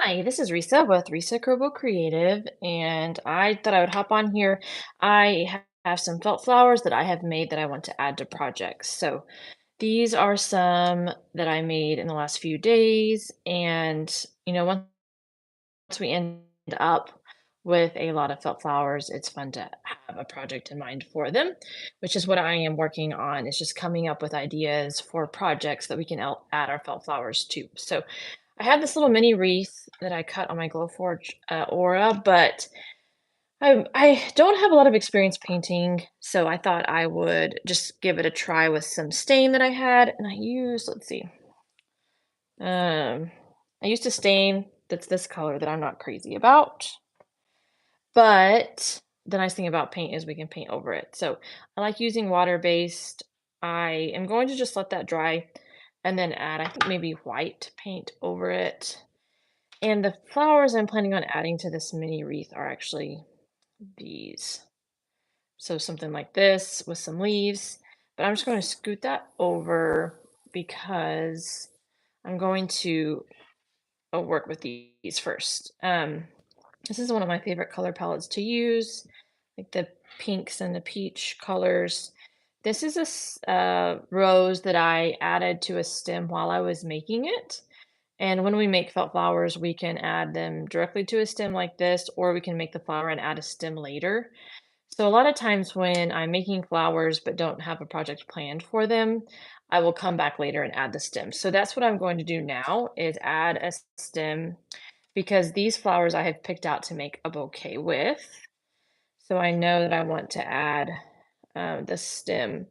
Hi, this is Risa with Risa Kerbal Creative, and I thought I would hop on here. I have some felt flowers that I have made that I want to add to projects. So these are some that I made in the last few days, and once we end up with a lot of felt flowers, it's fun to have a project in mind for them, which is what I am working on, is just coming up with ideas for projects that we can add our felt flowers to. So I have this little mini wreath that I cut on my Glowforge Aura, but I don't have a lot of experience painting, so I thought I would just give it a try with some stain that I had, and I used, let's see, um, I used a stain that's this color that I'm not crazy about, but the nice thing about paint is we can paint over it. So I like using water-based. I am going to just let that dry and then add, I think maybe white paint over it. And the flowers I'm planning on adding to this mini wreath are actually these. So something like this with some leaves, but I'm just going to scoot that over because I'm going to work with these first. This is one of my favorite color palettes to use, like the pinks and the peach colors. This is a rose that I added to a stem while I was making it. And when we make felt flowers, we can add them directly to a stem like this, or we can make the flower and add a stem later. So a lot of times when I'm making flowers but don't have a project planned for them, I will come back later and add the stem. So that's what I'm going to do now is add a stem because these flowers I have picked out to make a bouquet with. So I know that I want to add the stem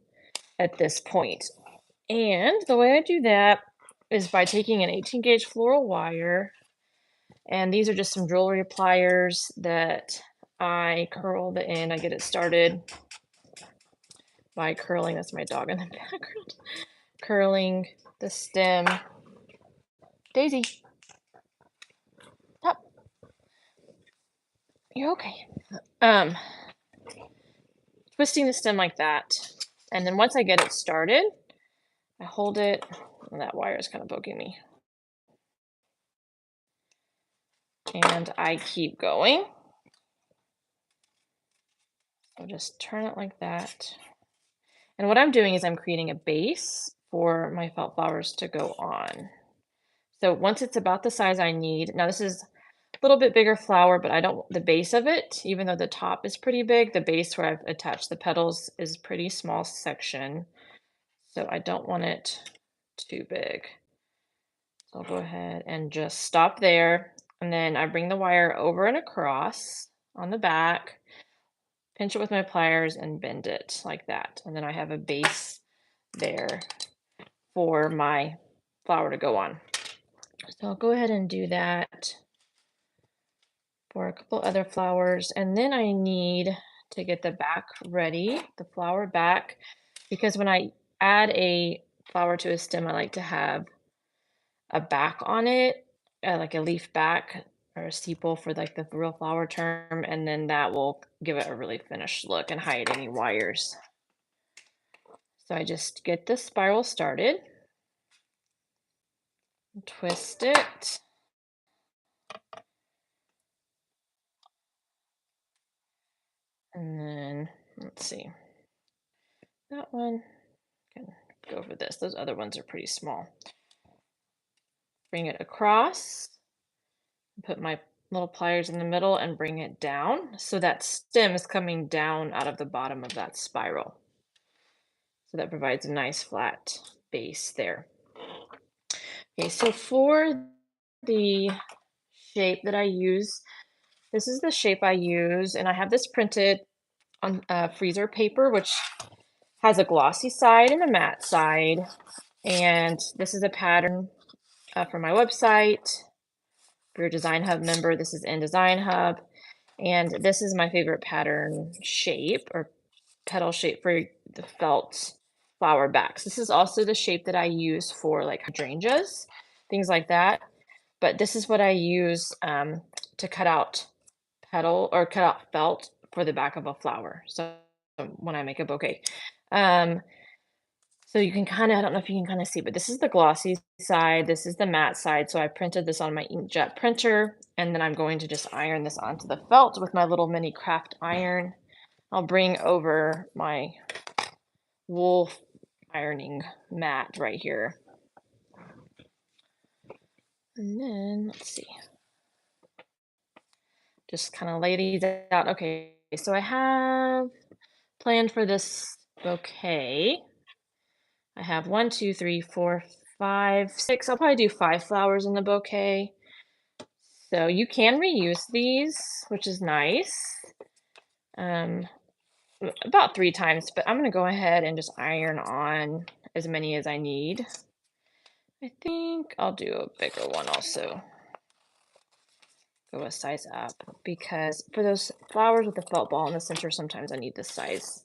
at this point. And the way I do that is by taking an 18 gauge floral wire, and these are just some jewelry pliers that I curl the end. I get it started by curling, that's my dog in the background, curling the stem. Daisy, stop. You're okay. Um, Twisting the stem like that. And then once I get it started, I hold it, and that wire is kind of poking me. And I keep going. So just turn it like that. And what I'm doing is I'm creating a base for my felt flowers to go on. So once it's about the size I need, now this is a little bit bigger flower, but I don't, the base of it, even though the top is pretty big, the base where I've attached the petals is pretty small section. So I don't want it too big. So I'll go ahead and just stop there. And then I bring the wire over and across on the back, pinch it with my pliers and bend it like that. And then I have a base there for my flower to go on. So I'll go ahead and do that for a couple other flowers. And then I need to get the back ready, the flower back, because when I add a flower to a stem, I like to have a back on it, like a leaf back or a sepal for like the real flower term, and then that will give it a really finished look and hide any wires. So I just get the spiral started, twist it, and then let's see, that one can go for this. Those other ones are pretty small. Bring it across, put my little pliers in the middle and bring it down. So that stem is coming down out of the bottom of that spiral. So that provides a nice flat base there. Okay, so for the shape that I use, this is the shape I use, and I have this printed on freezer paper, which has a glossy side and a matte side. And this is a pattern from my website. If you're a Design Hub member, this is in Design Hub. And this is my favorite pattern shape or petal shape for the felt flower backs. This is also the shape that I use for like hydrangeas, things like that. But this is what I use to cut out petal or cut out felt for the back of a flower. So when I make a bouquet. Um, So you can kinda I don't know if you can kinda see, but this is the glossy side, this is the matte side, so I printed this on my inkjet printer, and then I'm going to just iron this onto the felt with my little mini craft iron. I'll bring over my wool ironing mat right here. And then, let's see, just kinda lay these out. Okay, so I have planned for this bouquet. I have 1, 2, 3, 4, 5, 6. I'll probably do 5 flowers in the bouquet. So you can reuse these, which is nice. Um, about 3 times, but I'm gonna go ahead and just iron on as many as I need. I think I'll do a bigger one also. Go a size up because for those flowers with the felt ball in the center, sometimes I need the size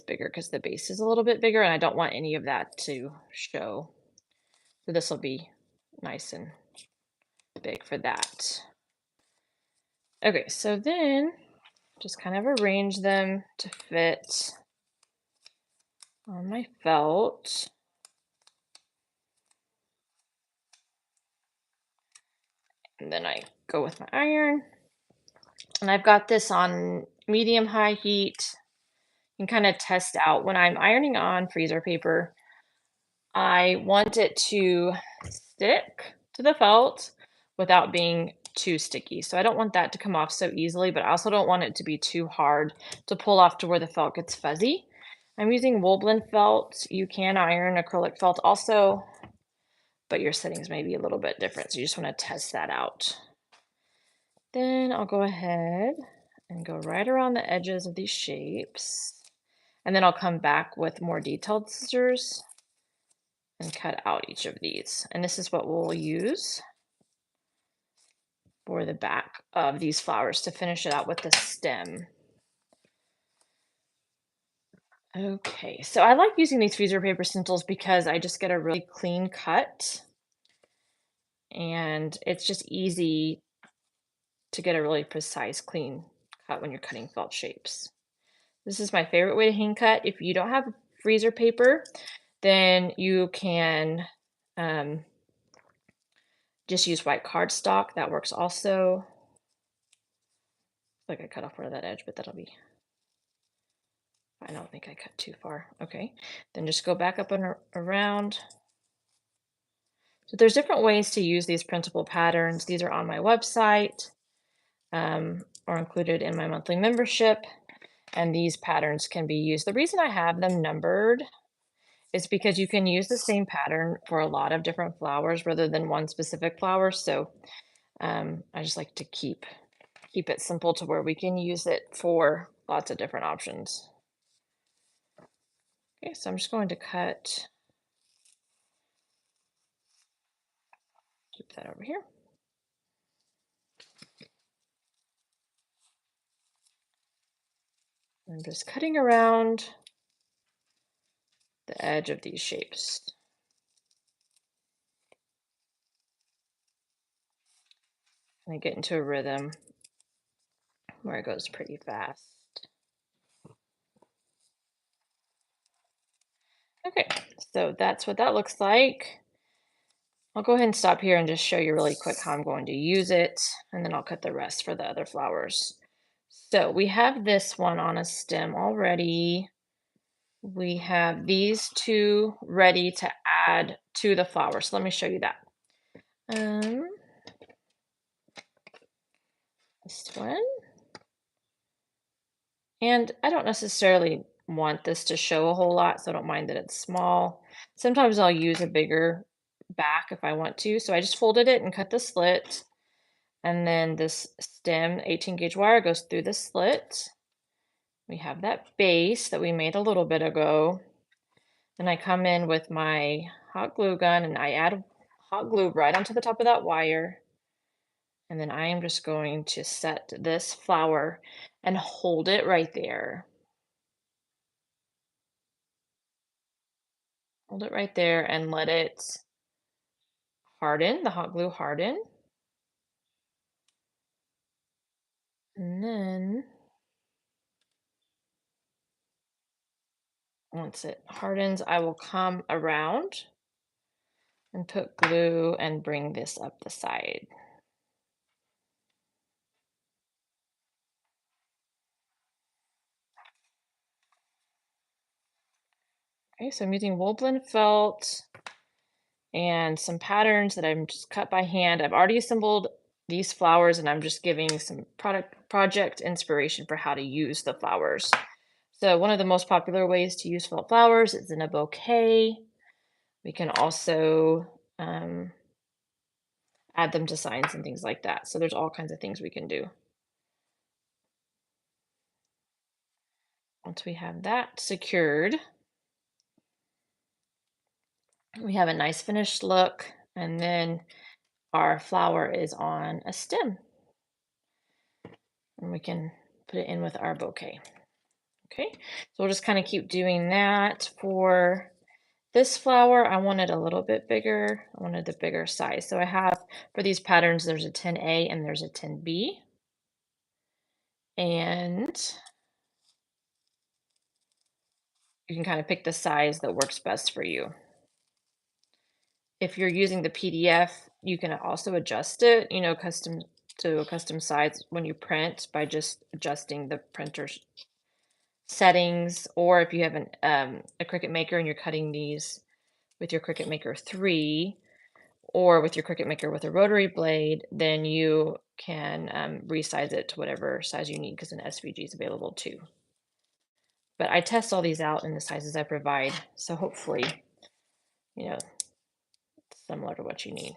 bigger because the base is a little bit bigger and I don't want any of that to show. So this will be nice and big for that. Okay, so then just kind of arrange them to fit on my felt. And then I go with my iron. And I've got this on medium high heat. You can kind of test out when I'm ironing on freezer paper. I want it to stick to the felt without being too sticky. So I don't want that to come off so easily, but I also don't want it to be too hard to pull off to where the felt gets fuzzy. I'm using wool blend felt. You can iron acrylic felt also, but your settings may be a little bit different. So you just want to test that out. Then I'll go ahead and go right around the edges of these shapes. And then I'll come back with more detailed scissors and cut out each of these. And this is what we'll use for the back of these flowers to finish it out with the stem. Okay, so I like using these freezer paper stencils because I just get a really clean cut and it's just easy to get a really precise, clean cut when you're cutting felt shapes. This is my favorite way to hand cut. If you don't have freezer paper, then you can um, just use white cardstock. That works also. Like I cut off part of that edge, but that'll be, I don't think I cut too far. Okay, then just go back up and around. So there's different ways to use these printable patterns. These are on my website or included in my monthly membership. And these patterns can be used. The reason I have them numbered is because you can use the same pattern for a lot of different flowers rather than one specific flower. So I just like to keep it simple to where we can use it for lots of different options. Okay, so I'm just going to keep that over here. I'm just cutting around the edge of these shapes. And I get into a rhythm where it goes pretty fast. Okay, so that's what that looks like. I'll go ahead and stop here and just show you really quick how I'm going to use it, and then I'll cut the rest for the other flowers. So we have this one on a stem already. We have these two ready to add to the flower. So let me show you that. This one. And I don't necessarily want this to show a whole lot, so I don't mind that it's small. Sometimes I'll use a bigger back if I want to. So I just folded it and cut the slit. And then this stem 18 gauge wire goes through the slit. We have that base that we made a little bit ago. Then I come in with my hot glue gun and I add hot glue right onto the top of that wire. And then I am just going to set this flower and hold it right there. Hold it right there and let it harden, the hot glue harden. And then Once it hardens, I will come around and put glue and bring this up the side. Okay, so I'm using wool blend felt and some patterns that I'm just cut by hand. I've already assembled these flowers and I'm just giving some project inspiration for how to use the flowers. So one of the most popular ways to use felt flowers is in a bouquet. We can also add them to signs and things like that. So there's all kinds of things we can do. Once we have that secured, we have a nice finished look, and then our flower is on a stem, and we can put it in with our bouquet. Okay, so we'll just kind of keep doing that. For this flower, I wanted a little bit bigger. I wanted the bigger size. So I have, for these patterns, there's a 10A and there's a 10B. And you can kind of pick the size that works best for you. If you're using the PDF, you can also adjust it, custom to a custom size when you print by just adjusting the printer's settings. Or if you have a Cricut Maker and you're cutting these with your Cricut Maker 3 or with your Cricut Maker with a rotary blade, then you can resize it to whatever size you need because an SVG is available too. But I test all these out in the sizes I provide, so hopefully, it's similar to what you need.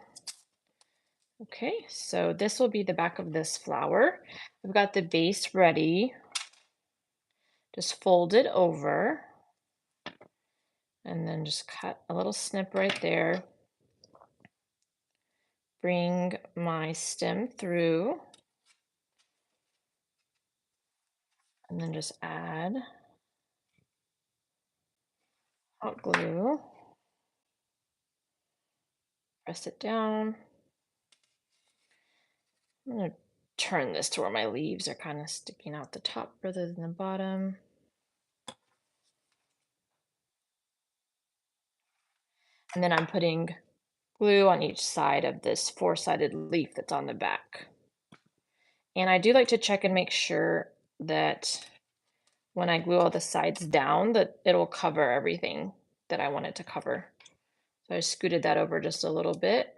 Okay, so this will be the back of this flower. I've got the base ready. Just fold it over and then just cut a little snip right there. Bring my stem through and then just add hot glue. Press it down. I'm going to turn this to where my leaves are kind of sticking out the top rather than the bottom. And then I'm putting glue on each side of this four-sided leaf that's on the back. And I do like to check and make sure that when I glue all the sides down that it'll cover everything that I want it to cover. So I scooted that over just a little bit.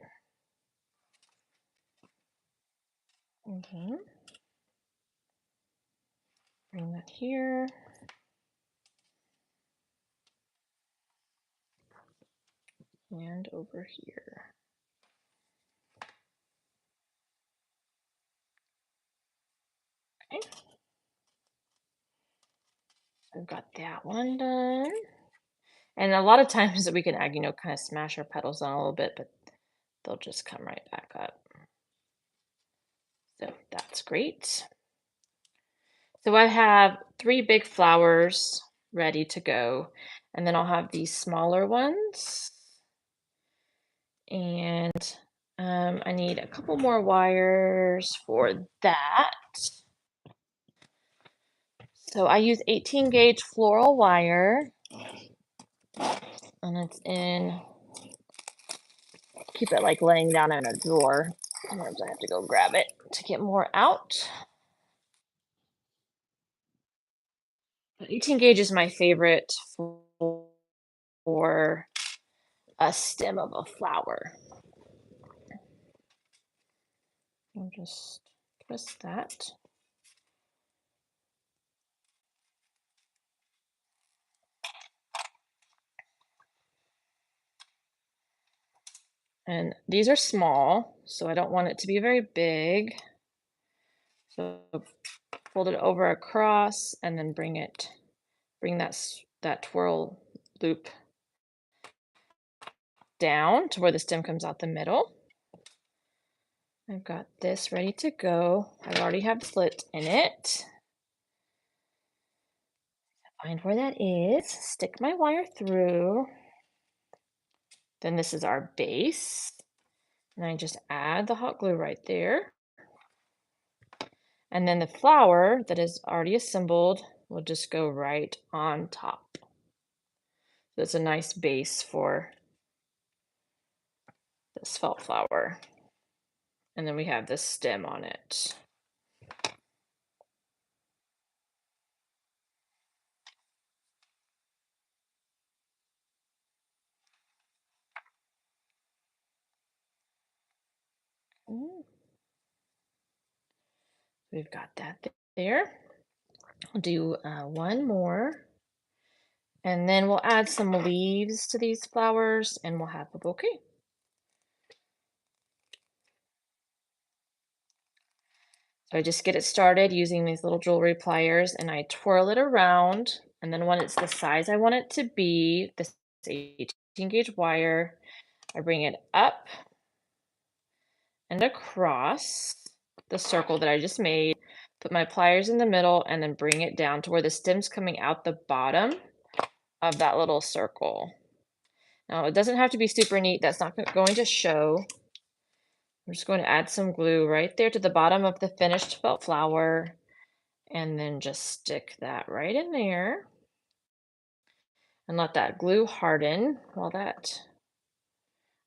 Okay. Bring that here. And over here. Okay. I've got that one done. And a lot of times we can kind of smash our petals on a little bit, but they'll just come right back up. So that's great. So I have 3 big flowers ready to go, and then I'll have these smaller ones. And I need a couple more wires for that. So I use 18 gauge floral wire, and it's keep it like laying down in a drawer. Sometimes I have to go grab it to get more out. But 18 gauge is my favorite for a stem of a flower. I'll just twist that. And these are small, so I don't want it to be very big. So fold it over across and then bring that twirl loop down to where the stem comes out the middle. I've got this ready to go. I already have a slit in it. Find where that is, stick my wire through. Then this is our base. And I just add the hot glue right there. And then the flower that is already assembled will just go right on top. So it's a nice base for this felt flower. And then we have this stem on it. Mm, we've got that there. I'll do one more. And then we'll add some leaves to these flowers and we'll have a bouquet. So I just get it started using these little jewelry pliers and I twirl it around. And then when it's the size I want it to be, this 18 gauge wire, I bring it up and across the circle that I just made, put my pliers in the middle, and then bring it down to where the stem's coming out the bottom of that little circle. Now, it doesn't have to be super neat. That's not going to show. I'm just going to add some glue right there to the bottom of the finished felt flower, and then just stick that right in there and let that glue harden. While that,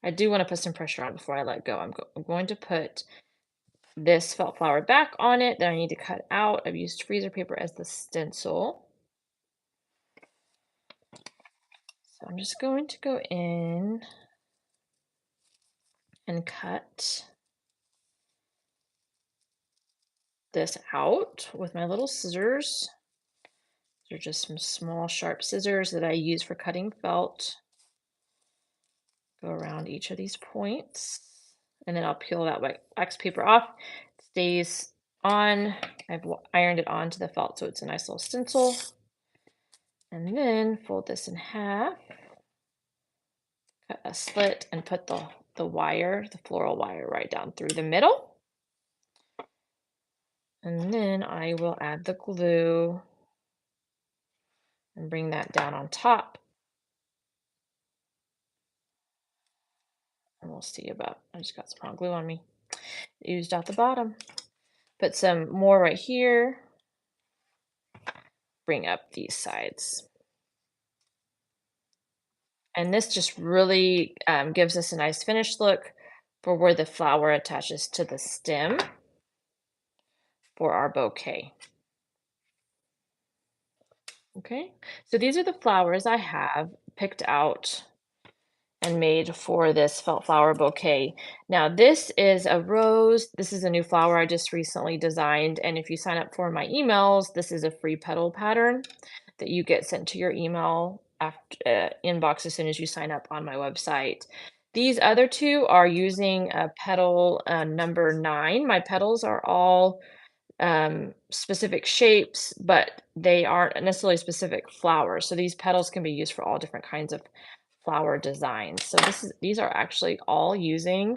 I do want to put some pressure on before I let go. I'm going to put this felt flower back on it that I need to cut out. I've used freezer paper as the stencil. So I'm just going to go in and cut this out with my little scissors. They're just some small sharp scissors that I use for cutting felt. Go around each of these points and then I'll peel that wax paper off. It stays on. I've ironed it onto the felt so it's a nice little stencil. And then fold this in half, cut a slit and put the wire, the floral wire, right down through the middle. And then I will add the glue and bring that down on top. And we'll see about, I just got some hot glue on me. Used out the bottom. Put some more right here. Bring up these sides. And this just really gives us a nice finished look for where the flower attaches to the stem for our bouquet. Okay, so these are the flowers I have picked out and made for this felt flower bouquet. Now this is a rose. This is a new flower I just recently designed. And if you sign up for my emails, this is a free petal pattern that you get sent to your email after, inbox as soon as you sign up on my website. These other two are using a petal number 9. My petals are all specific shapes, but they aren't necessarily specific flowers. So these petals can be used for all different kinds of flower designs. So these are actually all using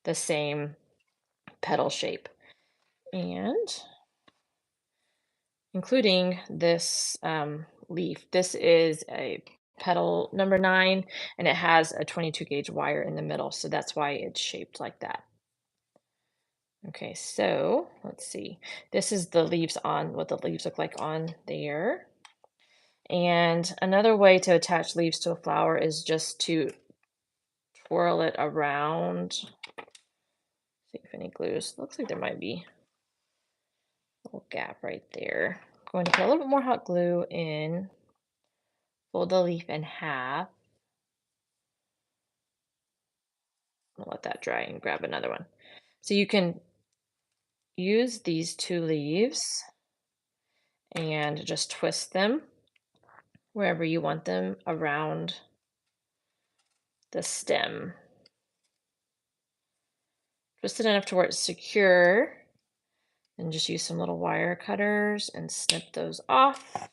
the same petal shape, and including this leaf. This is a petal number 9, and it has a 22 gauge wire in the middle, so that's why it's shaped like that. Okay, so let's see. This is the leaves on, what the leaves look like on there. And another way to attach leaves to a flower is just to twirl it around. See if any glues. Looks like there might be a little gap right there. I'm going to put a little bit more hot glue in. Fold the leaf in half. I'll let that dry and grab another one. So you can use these 2 leaves and just twist them wherever you want them around the stem. Twist it enough to where it's secure, and just use some little wire cutters and snip those off.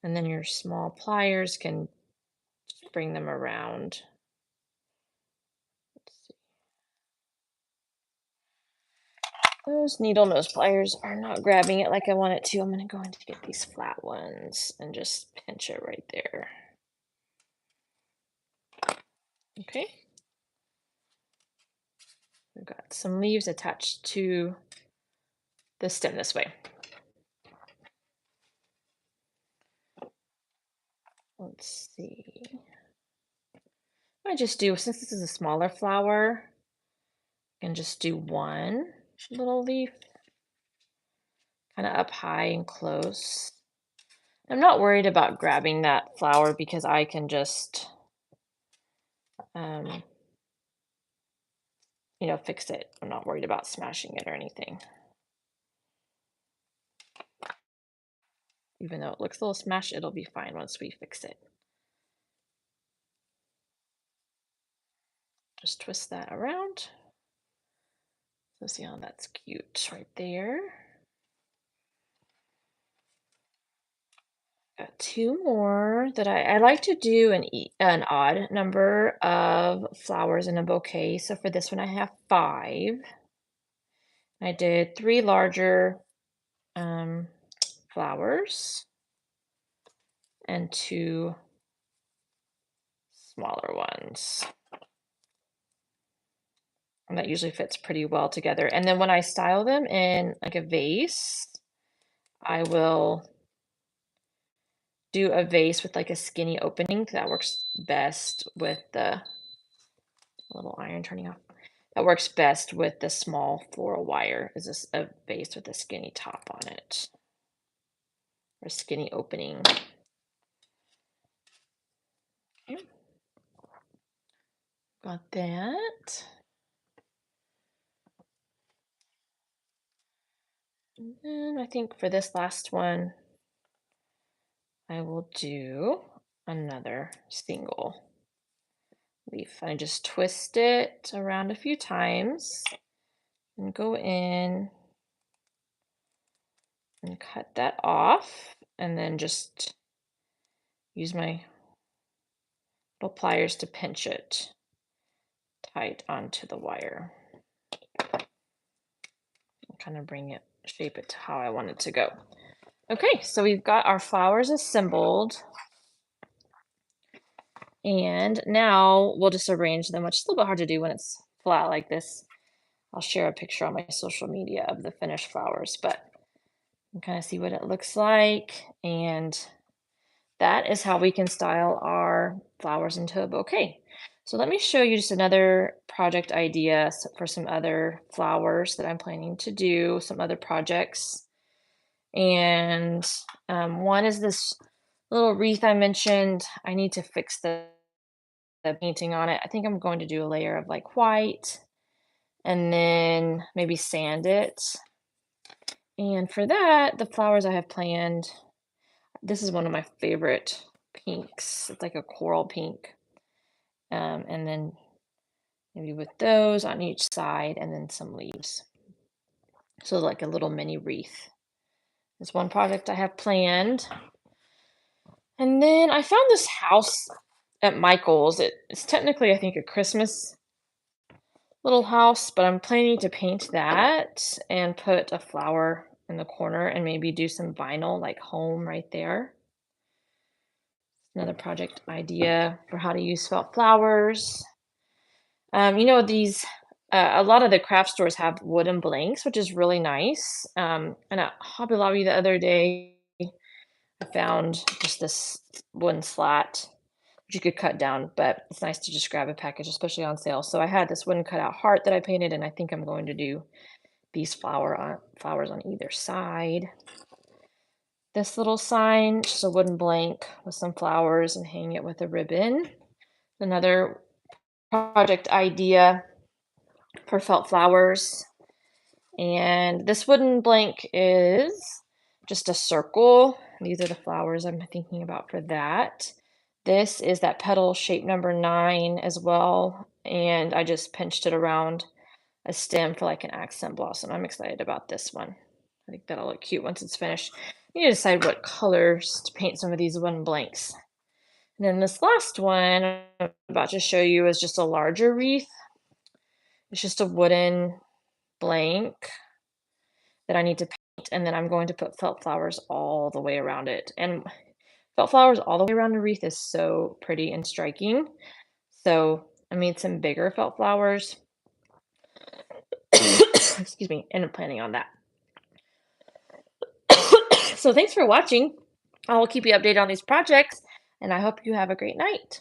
And then your small pliers can just bring them around. Let's see. Those needle nose pliers are not grabbing it like I want it to. I'm going to go in to get these flat ones and just pinch it right there. Okay. We've got some leaves attached to the stem this way. let's see. I just do, since this is a smaller flower, I can just do one little leaf kind of up high and close. I'm not worried about grabbing that flower because I can just, um, fix it. I'm not worried about smashing it or anything. Even though it looks a little smashed, it'll be fine once we fix it. Just twist that around. So see how that's cute right there. Got two more that I like to do an odd number of flowers in a bouquet. So for this one, I have 5. I did 3 larger um, flowers and 2 smaller ones. And that usually fits pretty well together. And then when I style them in like a vase, I will do a vase with like a skinny opening. That works best with the little iron turning off. That works best with the small floral wire. Is this a vase with a skinny top on it or skinny opening? Okay. Got that. And then I think for this last one, I will do another single leaf. I just twist it around a few times and go in and cut that off, and then just use my little pliers to pinch it tight onto the wire. Kind of shape it to how I want it to go. Okay, so we've got our flowers assembled. And now we'll just arrange them, which is a little bit hard to do when it's flat like this. I'll share a picture on my social media of the finished flowers, but you can kind of see what it looks like. And that is how we can style our flowers into a bouquet. So let me show you just another project idea for some other flowers that I'm planning to do, some other projects. And one is this little wreath I mentioned. I need to fix the painting on it. I think I'm going to do a layer of like white and then maybe sand it. And for that, the flowers I have planned, this is one of my favorite pinks. It's like a coral pink. And then maybe with those on each side and then some leaves. So like a little mini wreath. There's one project I have planned. And then I found this house at Michael's. It's technically, I think, a Christmas little house, but I'm planning to paint that and put a flower in the corner and maybe do some vinyl like home right there. Another project idea for how to use felt flowers. These a lot of the craft stores have wooden blanks, which is really nice. And at Hobby Lobby the other day, I found just this wooden slat which you could cut down, but it's nice to just grab a package, especially on sale. So I had this wooden cutout heart that I painted, and I think I'm going to do these flowers on either side. This little sign, just a wooden blank with some flowers and hang it with a ribbon. Another project idea for felt flowers. And this wooden blank is just a circle. These are the flowers I'm thinking about for that. This is that petal shape number 9 as well. And I just pinched it around a stem for like an accent blossom. I'm excited about this one. I think that'll look cute once it's finished. You need to decide what colors to paint some of these wooden blanks. And then this last one I'm about to show you is just a larger wreath. It's just a wooden blank that I need to paint, and then I'm going to put felt flowers all the way around it. And felt flowers all the way around the wreath is so pretty and striking. So I made some bigger felt flowers. Excuse me, and I'm planning on that. So thanks for watching. I will keep you updated on these projects. and I hope you have a great night.